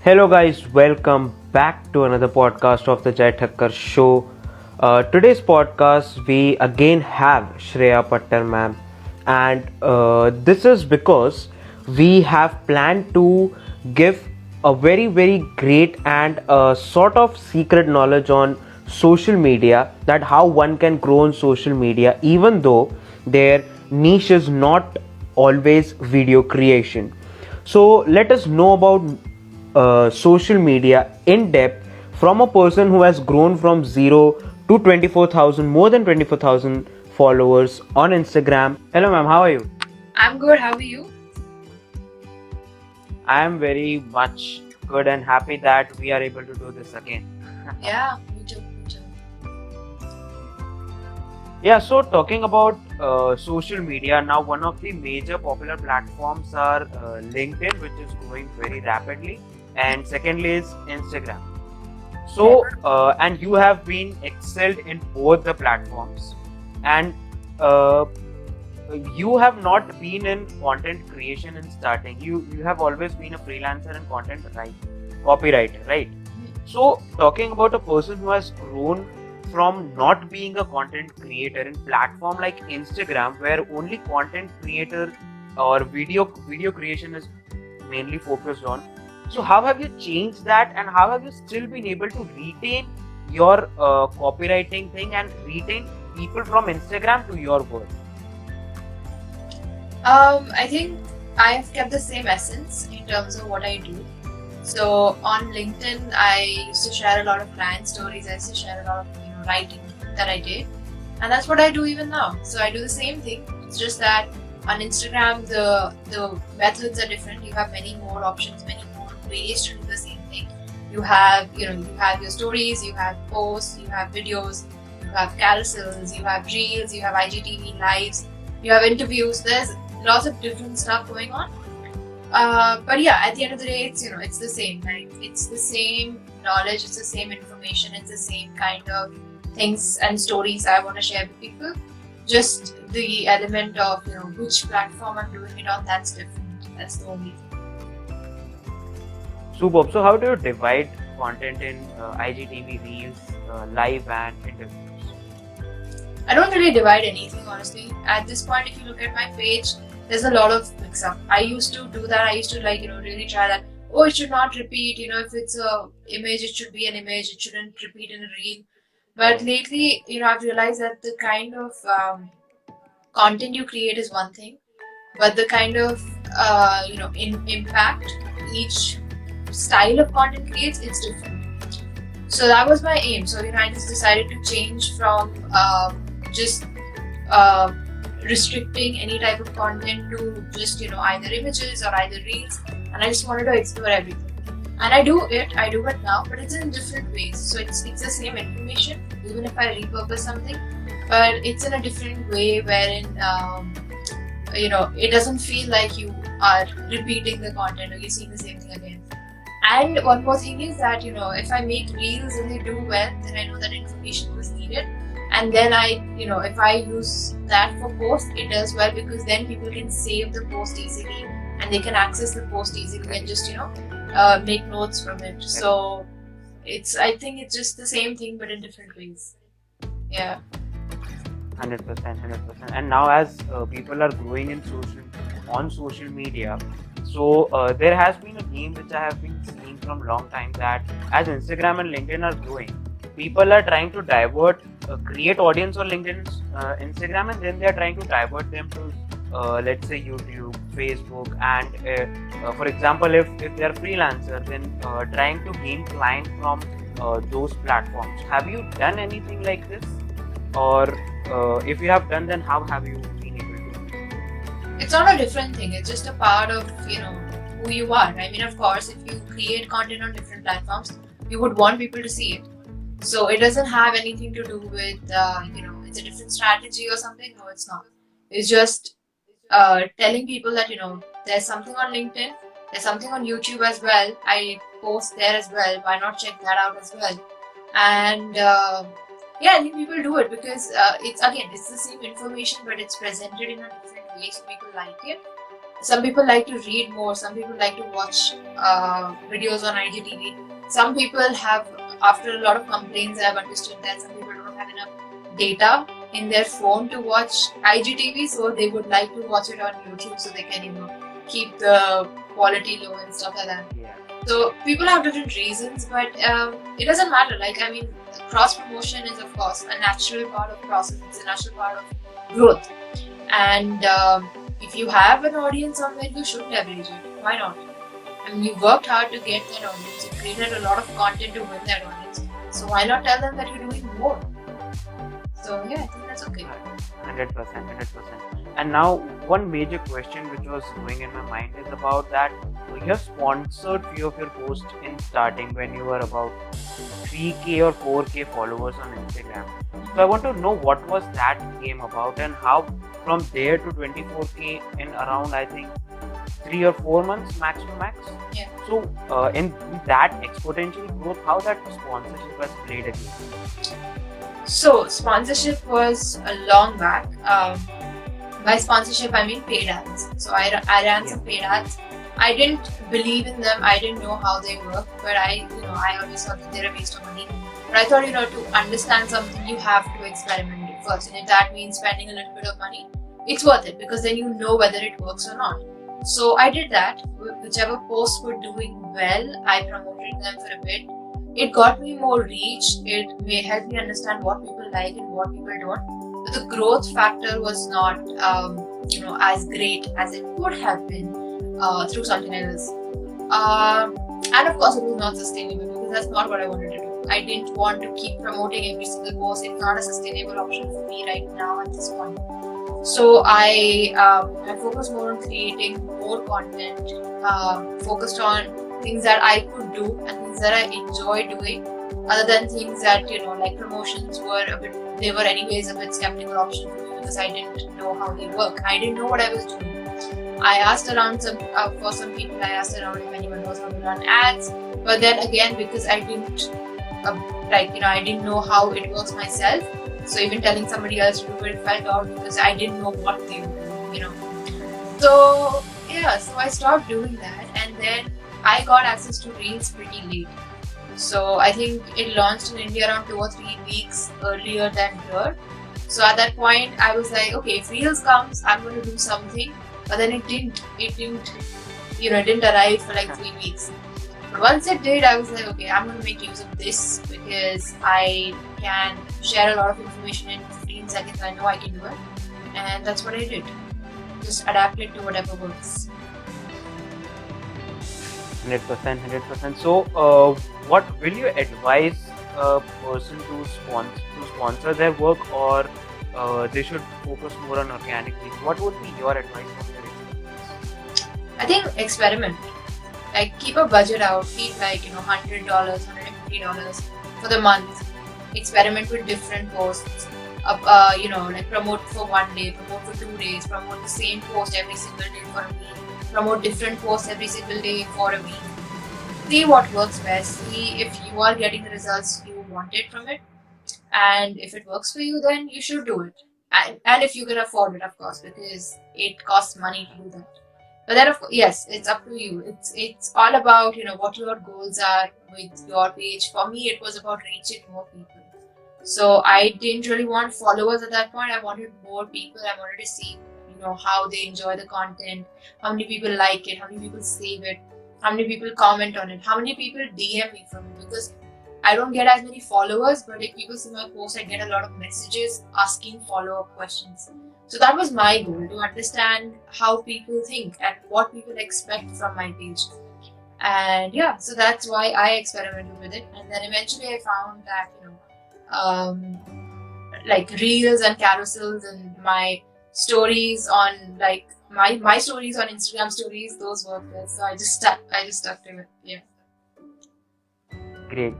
Hello, guys, welcome back to another podcast of the Jai Thakkar Show. Today's podcast, we again have Shreya Pattar ma'am, and this is because we have planned to give a very great and sort of secret knowledge on social media, that how one can grow on social media even though their niche is not always video creation. So let us know about social media in depth from a person who has grown from 0 to 24,000, more than 24,000 followers on Instagram. Hello, ma'am. How are you? I'm good. How are you? I am very much good and happy that we are able to do this again. Yeah, me too. Me too. Yeah, so talking about social media now, one of the major popular platforms are LinkedIn, which is growing very rapidly, and secondly is Instagram. So, and you have been excelled in both the platforms, and uh, you have not been in content creation in starting. You have always been a freelancer and content copywriter, right? So, talking about a person who has grown from not being a content creator in platform like Instagram, where only content creator or video creation is mainly focused on. So, how have you changed that, and how have you still been able to retain your copywriting thing and retain people from Instagram to your work? I think I have kept the same essence in terms of what I do. So on LinkedIn, I used to share a lot of client stories. I used to share a lot of writing that I did, and that's what I do even now. So I do the same thing. It's just that on Instagram, the methods are different. You have many more options, many more ways to do the same thing. You have your stories, you have posts, you have videos, you have carousels, you have reels, you have IGTV lives, you have interviews. There's lots of different stuff going on. But yeah, at the end of the day, it's the same. Like it's the same knowledge, it's the same information, it's the same kind of things and stories I want to share with people. Just the element of which platform I'm doing it on, that's different. That's the only thing. Superb. So, how do you divide content in IGTV reels, live, and interviews? I don't really divide anything honestly. At this point, if you look at my page, there's a lot of mix up. I used to do that. I used to really try that. Oh, it should not repeat. If it's a image, it should be an image. It shouldn't repeat in a reel. But lately, I've realized that the kind of content you create is one thing, but the kind of impact each style of content creates, it's different. So that was my aim. So I just decided to change from just uh, restricting any type of content to just either images or either reels, and I just wanted to explore everything. And I do it now, but it's in different ways. So it's the same information, even if I repurpose something, but it's in a different way wherein it doesn't feel like you are repeating the content or you're seeing the same thing again. And one more thing is that if I make reels and they do well, then I know that information was needed. And then if I use that for post, it does well because then people can save the post easily and they can access the post easily and just make notes from it. So I think it's just the same thing but in different ways. Yeah. 100%, 100%. And now, as people are growing on social media, so there has been a theme which I have been seeing from long time, that as Instagram and LinkedIn are growing, people are trying to create audience on LinkedIn, Instagram, and then they are trying to divert them to, let's say, YouTube, Facebook, and for example, if they are freelancer, then trying to gain client from those platforms. Have you done anything like this, or if you have done, then how have you been able to? It's not a different thing. It's just a part of who you are. I mean, of course, if you create content on different platforms, you would want people to see it. So it doesn't have anything to do with it's a different strategy or something. No, it's not. It's just telling people that there's something on LinkedIn, there's something on YouTube as well. I post there as well. Why not check that out as well? And yeah, I think people do it because it's the same information, but it's presented in a different way, so people like it. Some people like to read more. Some people like to watch videos on IGTV. Some people have, after a lot of complaints, I've understood that some people don't have enough data in their phone to watch IGTV, so they would like to watch it on YouTube so they can, keep the quality low and stuff like that. Yeah. So people have different reasons, but it doesn't matter. Cross promotion is of course a natural part of process. It's a natural part of growth, and if you have an audience somewhere, you should leverage it. Why not? I mean, you worked hard to get that audience. You created a lot of content to win that audience. So why not tell them that you're doing more? So yeah, I think that's okay. 100%. And now, one major question which was going in my mind is about that you have sponsored few of your posts in starting when you were about 3K or 4K followers on Instagram. So I want to know what was that game about and how from there to 24K in around, I think, 3 or 4 months max to max. Yeah. So in that exponential growth, how that sponsorship has played a game? So sponsorship was a long back. By sponsorship, I mean paid ads. So I ran some paid ads. I didn't believe in them. I didn't know how they work, but I always thought that they're a waste of money. But I thought, to understand something, you have to experiment it first. And if that means spending a little bit of money, it's worth it because then you know whether it works or not. So I did that. Whichever posts were doing well, I promoted them for a bit. It got me more reach. It may help me understand what people like and what people don't. But the growth factor was not, as great as it could have been through something else. And of course, it was not sustainable because that's not what I wanted to do. I didn't want to keep promoting every single post. It's not a sustainable option for me right now at this point. So I focused more on creating more content, focused on things that I could do and things that I enjoy doing, other than things that, like promotions they were anyways a bit skeptical option for me because I didn't know how they work. I didn't know what I was doing. I asked around for some people, I asked around if anyone knows how to run ads, but then again, because I didn't, I didn't know how it works myself, so even telling somebody else to do it felt odd because I didn't know what they were doing, So yeah, so I stopped doing that, and then I got access to Reels pretty late. So I think it launched in India around 2 or 3 weeks earlier than here. So at that point, I was like, okay, if Reels comes, I'm going to do something. But then it didn't arrive for like 3 weeks. But once it did, I was like, okay, I'm going to make use of this because I can share a lot of information in 15 seconds. I know I can do it. And that's what I did. Just adapt it to whatever works. 100%. So, what will you advise a person to sponsor their work, or they should focus more on organic reach? What would be your advice from your experience? I think experiment. Like keep a budget out. Keep $100, $150 for the month. Experiment with different posts. Promote for 1 day, promote for 2 days, promote the same post every single day for a week. Promote different posts every single day for a week. See what works best. See if you are getting the results you wanted from it. And if it works for you, then you should do it. And if you can afford it, of course, because it costs money to do that. But then, of course, yes, it's up to you. It's all about, what your goals are with your page. For me, it was about reaching more people. So I didn't really want followers at that point. I wanted more people. I wanted to see how they enjoy the content, how many people like it, how many people save it, how many people comment on it, how many people DM me from it, because I don't get as many followers, but if people see my post, I get a lot of messages asking follow-up questions. So that was my goal, to understand how people think and what people expect from my page. And yeah, so that's why I experimented with it. And then eventually I found that, like reels and carousels and my stories on my stories on Instagram stories, those work well. So I just stuck to it. Yeah. Great.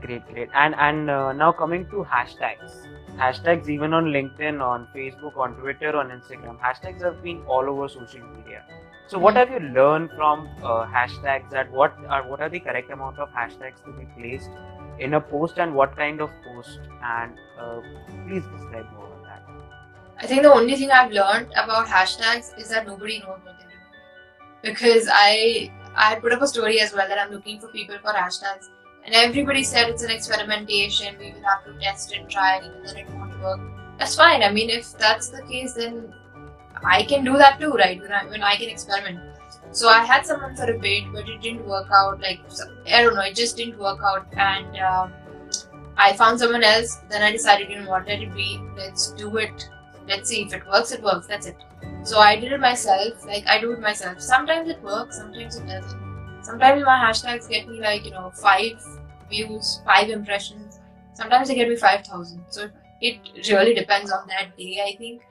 And now coming to hashtags even on LinkedIn, on Facebook, on Twitter, on Instagram, hashtags have been all over social media. So what have you learned from hashtags? That what are the correct amount of hashtags to be placed in a post, and what kind of post? And please describe more on that. I think the only thing I've learned about hashtags is that nobody knows what they're doing. because I put up a story as well that I'm looking for people for hashtags, and everybody said it's an experimentation. We will have to test and try it, and then it won't work. That's fine. I mean, if that's the case, then I can do that too, right? When I can experiment. So I had someone for a bit, but it didn't work out. Like, I don't know, it just didn't work out, and I found someone else. Then I decided, you know what, let it be. Let's do it. Let's see if it works. It works. That's it. So I did it myself. Like, I do it myself. Sometimes it works. Sometimes it doesn't. Sometimes my hashtags get me like 5 views, 5 impressions. Sometimes they get me 5,000. So it really depends on that day, I think.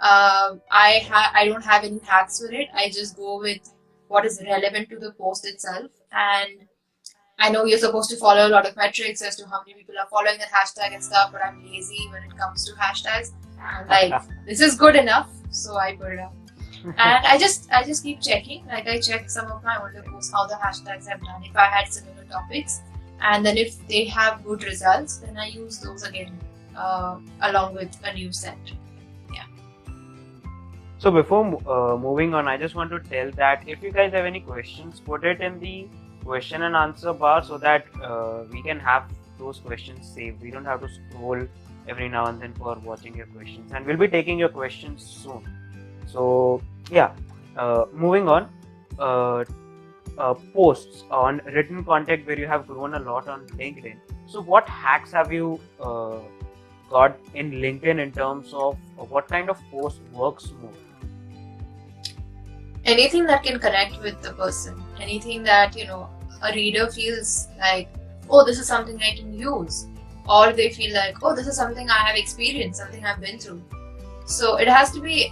I don't have any hacks for it. I just go with what is relevant to the post itself, and I know you're supposed to follow a lot of metrics as to how many people are following that hashtag and stuff, but I'm lazy when it comes to hashtags. I'm like, this is good enough, so I put it up. And I just keep checking. Like, I check some of my older posts, how the hashtags have done, if I had similar topics, and then if they have good results, then I use those again along with a new set. So before moving on, I just want to tell that if you guys have any questions, put it in the question and answer bar so that we can have those questions saved. We don't have to scroll every now and then for watching your questions, and we'll be taking your questions soon. So yeah, moving on. Posts on written content where you have grown a lot on LinkedIn. So what hacks have you got in LinkedIn in terms of what kind of post works more? Anything that can connect with the person, anything that a reader feels like, oh, this is something I can use, or they feel like, oh, this is something I have experienced, something I've been through. So it has to be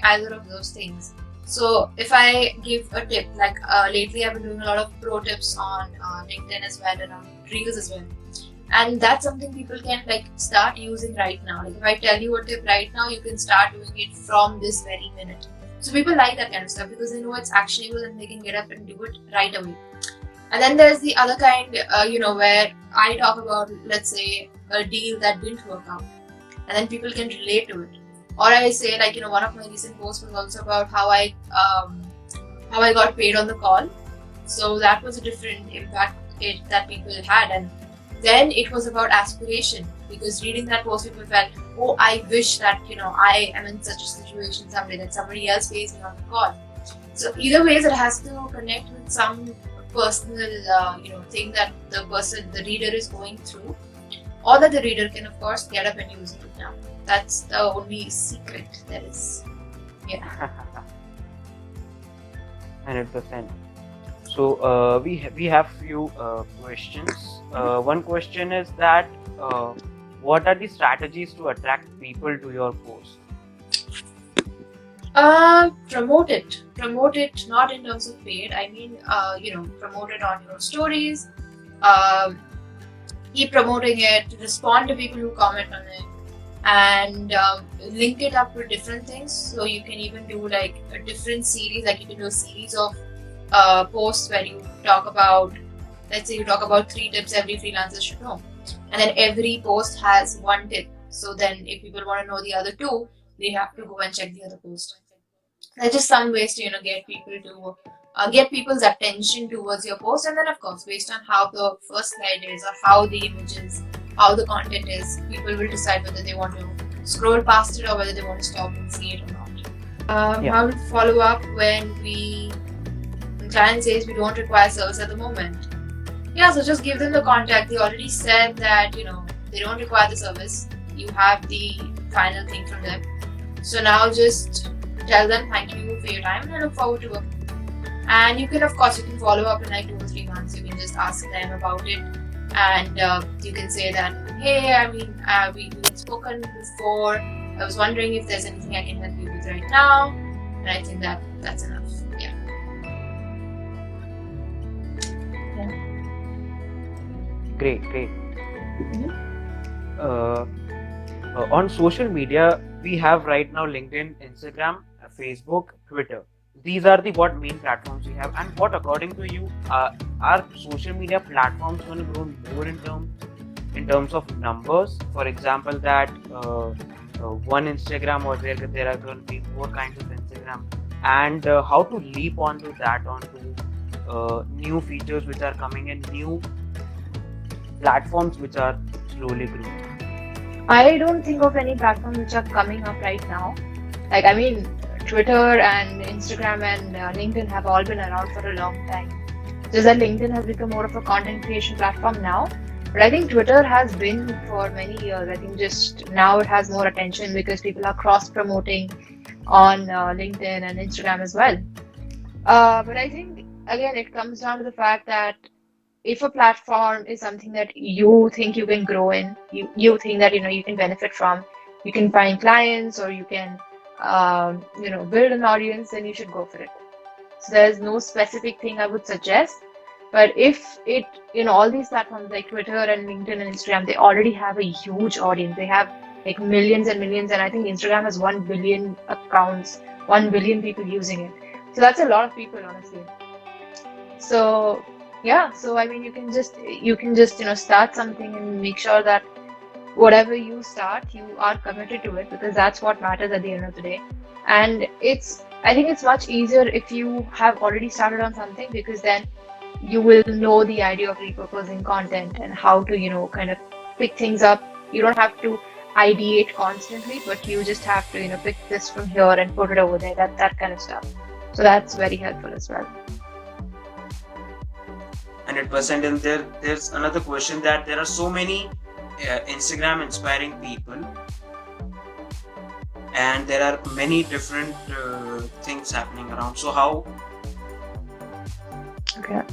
either of those things. So if I give a tip, like lately I've been doing a lot of pro tips on LinkedIn as well, and on Reels as well, and that's something people can like start using right now. Like, if I tell you a tip right now, you can start doing it from this very minute. So people like that kind of stuff because they know it's actionable and they can get up and do it right away. And then there's the other kind, where I talk about, let's say, a deal that didn't work out, and then people can relate to it. Or I say, like, one of my recent posts was also about how I got paid on the call. So that was a different impact that people had. And then it was about aspiration, because reading that post, people felt, oh, I wish that I am in such a situation someday that somebody else pays me on the call. So either ways, it has to connect with some personal thing that the reader is going through, or that the reader can of course get up and use it now. That's the only secret there is. Yeah. 100%. So we have few questions. One question is that what are the strategies to attract people to your post? Promote it not in terms of paid. I mean, promote it on your stories. Keep promoting it, respond to people who comment on it, and link it up with different things. So you can even do like a different series, like you can do a series of posts where you talk about, let's say you talk about 3 tips every freelancer should know, and then every post has 1 tip. So then if people want to know the other 2, they have to go and check the other post. There's just some ways to get people to get people's attention towards your post, and then of course based on how the first slide is, or how the image is, how the content is, people will decide whether they want to scroll past it or whether they want to stop and see it or not. How to follow up when client says we don't require service at the moment. So just give them the contact. They already said that they don't require the service. You have the final thing from them. So now just tell them thank you for your time and I look forward to working. And you can follow up in like 2 or 3 months. You can just ask them about it, and you can say that, hey, I mean, we've spoken before. I was wondering if there's anything I can help you with right now, and I think that's enough. Yeah. Great. Mm-hmm. On social media, we have right now LinkedIn, Instagram, Facebook, Twitter. These are the main platforms we have. And what, according to you, are social media platforms going to grow more in terms of numbers? For example, that one Instagram, or there are going to be 4 kinds of Instagram, and how to leap onto that, onto new features which are coming and new platforms which are slowly growing? I don't think of any platforms which are coming up right now. Like, I mean, Twitter and Instagram and LinkedIn have all been around for a long time. Just that LinkedIn has become more of a content creation platform now. But I think Twitter has been for many years. I think just now it has more attention because people are cross promoting on LinkedIn and Instagram as well. But I think again it comes down to the fact that if a platform is something that you think you can grow in, you think that you can benefit from, you can find clients or you can build an audience, then you should go for it. So there's no specific thing I would suggest. But if it, all these platforms like Twitter and LinkedIn and Instagram, they already have a huge audience. They have like millions and millions, and I think Instagram has 1 billion accounts, 1 billion people using it. So that's a lot of people, honestly. So yeah, so I mean, you can just start something and make sure that whatever you start, you are committed to it because that's what matters at the end of the day. And I think it's much easier if you have already started on something because then you will know the idea of repurposing content and how to, kind of pick things up. You don't have to ideate constantly, but you just have to, pick this from here and put it over there, that kind of stuff. So that's very helpful as well. 100%. And there's another question that there are so many Instagram inspiring people, and there are many different things happening around. So how? Okay.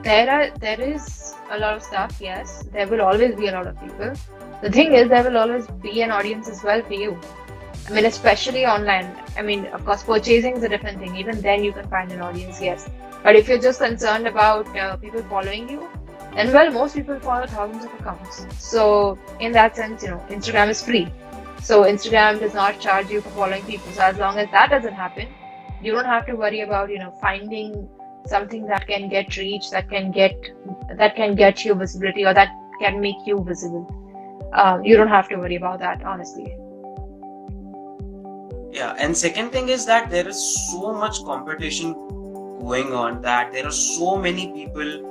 There is a lot of stuff, yes. There will always be a lot of people. The thing is, there will always be an audience as well for you. I mean, especially online. I mean, of course, purchasing is a different thing. Even then, you can find an audience, yes. But if you're just concerned about people following you, then well, most people follow thousands of accounts. So in that sense, Instagram is free. So Instagram does not charge you for following people. So as long as that doesn't happen, you don't have to worry about finding something that can get reach, that can get you visibility, or that can make you visible. You don't have to worry about that, honestly. Yeah, and second thing is that there is so much competition going on, that there are so many people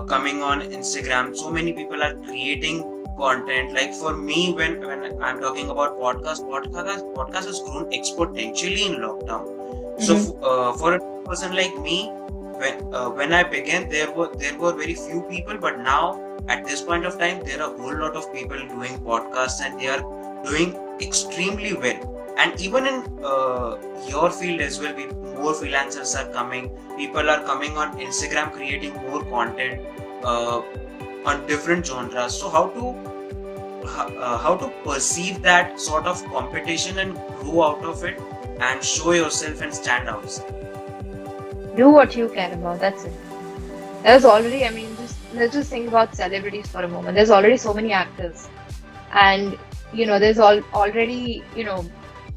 coming on Instagram. So many people are creating content. Like for me, when I'm talking about podcast has grown exponentially in lockdown. So for a person like me, when I began, there were very few people, but now at this point of time, there are a whole lot of people doing podcasts, and they are doing extremely well. And even in your field as well, more freelancers are coming. People are coming on Instagram, creating more content on different genres. So how to perceive that sort of competition and grow out of it and show yourself and stand out? Do what you care about. That's it. There's already, I mean, let's just think about celebrities for a moment. There's already so many actors, and there's already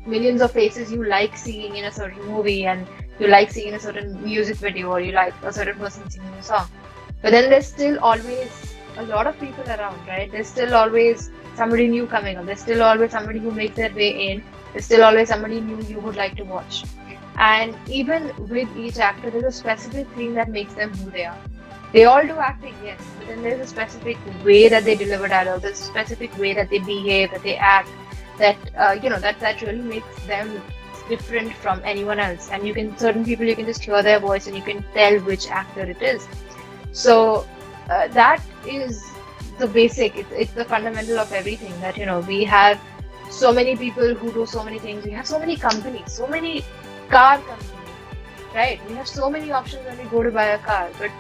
millions of faces you like seeing in a certain movie, and you like seeing in a certain music video, or you like a certain person singing a song. But then there's still always a lot of people around, right? There's still always somebody new coming up. There's still always somebody who makes their way in. There's still always somebody new you would like to watch. And even with each actor, there's a specific thing that makes them who they are. They all do acting, yes, but then there's a specific way that they deliver dialogue. There's a specific way that they behave, that they act, that that really makes them different from anyone else. And certain people, you can just hear their voice and you can tell which actor it is. So that is the basic. It's the fundamental of everything. That we have so many people who do so many things. We have so many companies, so many car companies, right? We have so many options when we go to buy a car, but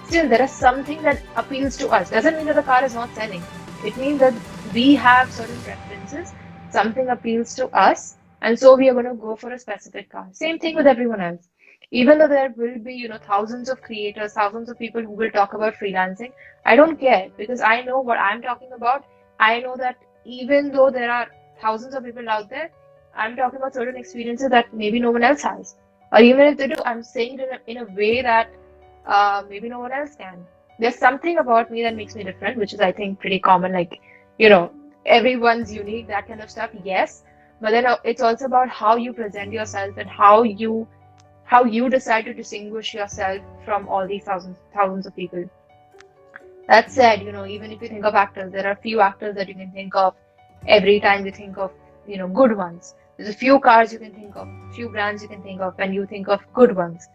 still there is something that appeals to us. Doesn't mean that the car is not selling. It means that we have certain preferences. Something appeals to us, and so we are going to go for a specific car. Same thing with everyone else. Even though there will be thousands of creators, thousands of people who will talk about freelancing, I don't care, because I know what I'm talking about. I know that even though there are thousands of people out there, I'm talking about certain experiences that maybe no one else has, or even if they do, I'm saying it in a way that maybe no one else can. There's something about me that makes me different, which is, I think, pretty common. Like everyone's unique, that kind of stuff, yes. but then it's also about how you present yourself and how you decide to distinguish yourself from all these thousands of people. That said, even if you think of actors, there are few actors that you can think of every time you think of, good ones. There's a few cars you can think of, few brands you can think of when you think of good ones.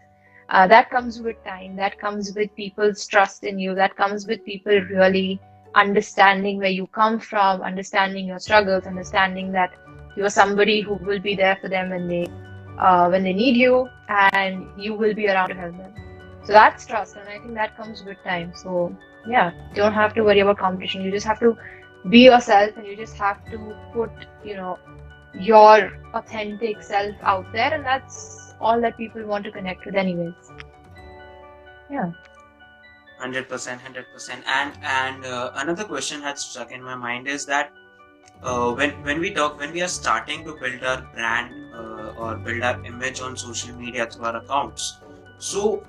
That comes with time, that comes with people's trust in you, that comes with people really understanding where you come from, understanding your struggles, understanding that you're somebody who will be there for them when they need you, and you will be around to help them. So that's trust, and I think that comes with time. So yeah, don't have to worry about competition. You just have to be yourself, and you just have to put, your authentic self out there, and that's all that people want to connect with, anyways. Yeah. 100%, 100%. And another question had struck in my mind is that when we are starting to build our brand or build our image on social media through our accounts, so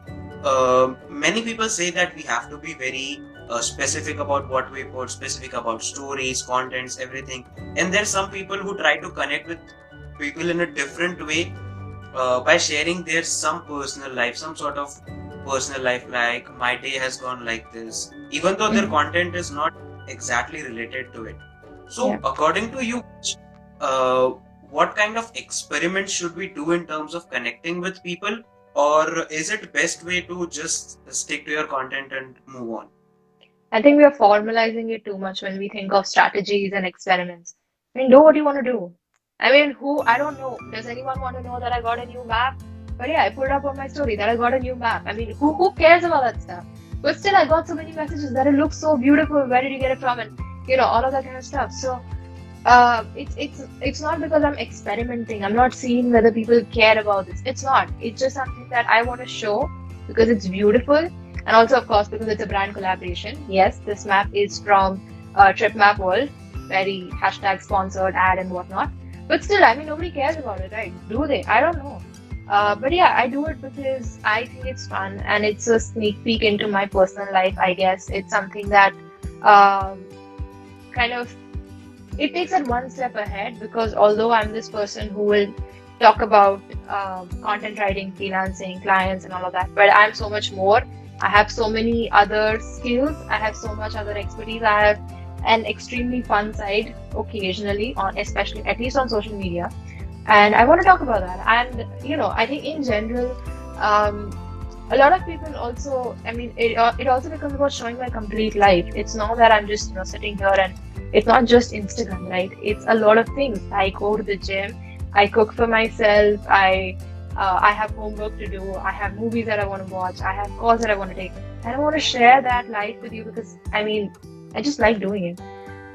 many people say that we have to be very specific about what we put, specific about stories, contents, everything. And there's some people who try to connect with people in a different way by sharing their some personal life, some sort of personal life, like my day has gone like this, even though their content is not exactly related to it. So, Yeah. according to you, uh, what kind of experiments should we do in terms of connecting with people, or is it best way to just stick to your content and move on? I think we are formalizing it too much when we think of strategies and experiments. I mean, do what you want to do. I mean, I don't know. Does anyone want to know that I got a new map? But yeah, I put up on my story that I got a new map. I mean, who cares about that stuff? But still, I got so many messages that it looks so beautiful. Where did you get it from? And all of that kind of stuff. So, it's not because I'm experimenting. I'm not seeing whether people care about this. It's not. It's just something that I want to show because it's beautiful, and also, of course, because it's a brand collaboration. Yes, this map is from Trip Map World, very hashtag sponsored ad and whatnot. But still, I mean, nobody cares about it, right? Do they? I don't know. But yeah, I do it because I think it's fun and it's a sneak peek into my personal life, I guess. It's something that kind of it takes it one step ahead, because although I'm this person who will talk about content writing, freelancing, clients, and all of that, but I'm so much more. I have so many other skills. I have so much other expertise. I have an extremely fun side occasionally, on especially at least on social media, and I want to talk about that. And I think in general, a lot of people also. I mean, it also becomes about showing my complete life. It's not that I'm just sitting here, and it's not just Instagram, right? It's a lot of things. I go to the gym. I cook for myself. I have homework to do. I have movies that I want to watch. I have calls that I want to take. And I want to share that life with you because I mean, I just like doing it.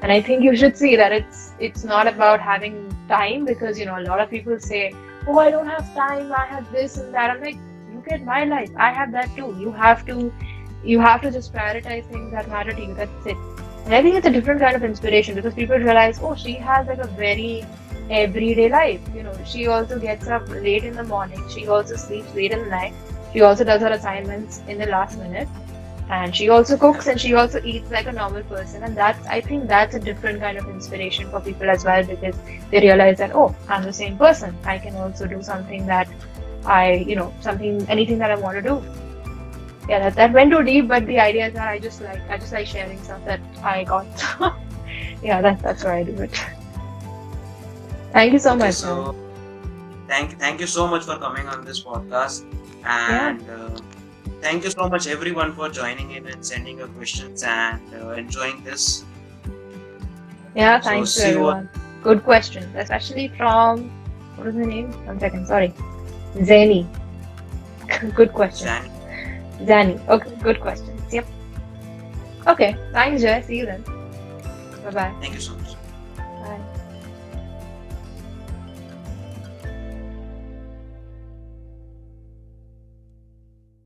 And I think you should see that it's not about having time, because a lot of people say, "Oh, I don't have time. I have this and that." I'm like, look at my life. I have that too. You have to just prioritize things that matter to you. That's it. And I think it's a different kind of inspiration, because people realize, oh, she has like a very everyday life. She also gets up late in the morning. She also sleeps late in the night. She also does her assignments in the last minute. And she also cooks and she also eats like a normal person. And I think that's a different kind of inspiration for people as well, because they realize that, oh, I'm the same person. I can also do something that anything that I want to do. Yeah, that went too deep, but the idea is that I just like sharing stuff that I got. Yeah, that's why I do it. Thank you so Okay, much. so thank you so much for coming on this podcast, and thank you so much everyone for joining in and sending your questions and enjoying this. Yeah, So thanks to see you. everyone. Good questions, especially from, what is the name? 1 second, sorry. Zani. Good question. Zani. Okay, good questions. Yep. Okay, thanks, Jay. See you then. Bye-bye. Thank you so much. Bye.